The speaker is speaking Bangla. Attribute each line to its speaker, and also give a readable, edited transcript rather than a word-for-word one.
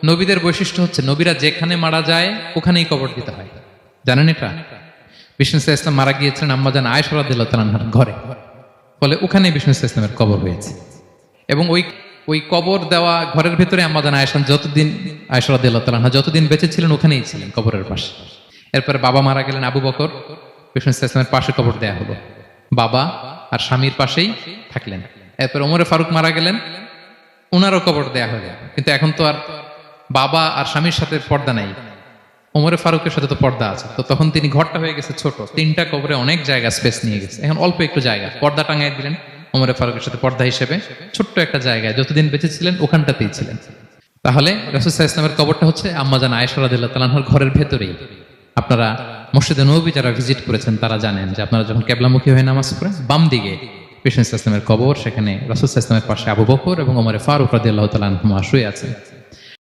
Speaker 1: নবীদের বৈশিষ্ট্য হচ্ছে নবীরা যেখানে মারা যায় ওখানেই কবর দিতে হয়। জানেন এটা? বিষ্ণু ইসলাম মারা গিয়েছিলেন আম্মাজান আয়েশা রাদিয়াল্লাহু তাআলার ঘরে, ফলে ওখানে বিষ্ণু ইসলামের কবর হয়েছে। এবং ওই কবর দেওয়া ঘরের ভেতরে আম্মাজান আয়েশা রাদিয়াল্লাহু তাআলা যতদিন বেঁচে ছিলেন ওখানেই ছিলেন, কবরের পাশে। এরপরে বাবা মারা গেলেন আবু বকর, বিষ্ণু ইসলামের পাশে কবর দেয়া হলো, বাবা আর স্বামীর পাশেই থাকলেন। এরপর ওমরে ফারুক মারা গেলেন, ওনারও কবর দেয়া হলো। কিন্তু এখন তো আর বাবা আর স্বামীর সাথে পর্দা নাই, ওমরে ফারুকের সাথে তো পর্দা আছে। তো তখন তিনি ঘরটা হয়ে গেছে ছোট, 3টা কবরে অনেক জায়গা স্পেস নিয়ে গেছে। এখন অল্প একটু জায়গা পর্দা টাঙাই দিলেন ওমরে ফারুকের সাথে পর্দা হিসেবে, ছোট্ট একটা জায়গায় যতদিন বেঁচে ছিলেন ওখানটাতেই ছিলেন। তাহলে রাসূল সাল্লাল্লাহু আলাইহি ওয়াসাল্লামের কবরটা হচ্ছে আম্মাজান আয়েশা রাদিয়াল্লাহু তাআলার ঘরের ভেতরেই। আপনারা মসজিদে নববী যারা ভিজিট করেছেন তারা জানেন যে আপনারা যখন কিবলামুখী হয়ে নামাজ পড়েন, বাম দিকে বিষ্ণু ইসলামের কবর, সেখানে রাসূল সাল্লাল্লাহু আলাইহি ওয়াসাল্লামের পাশে আবু বকর এবং ওমরে ফারুক রাদিয়াল্লাহু তাআলা আনহুমা শুয়ে আছেন।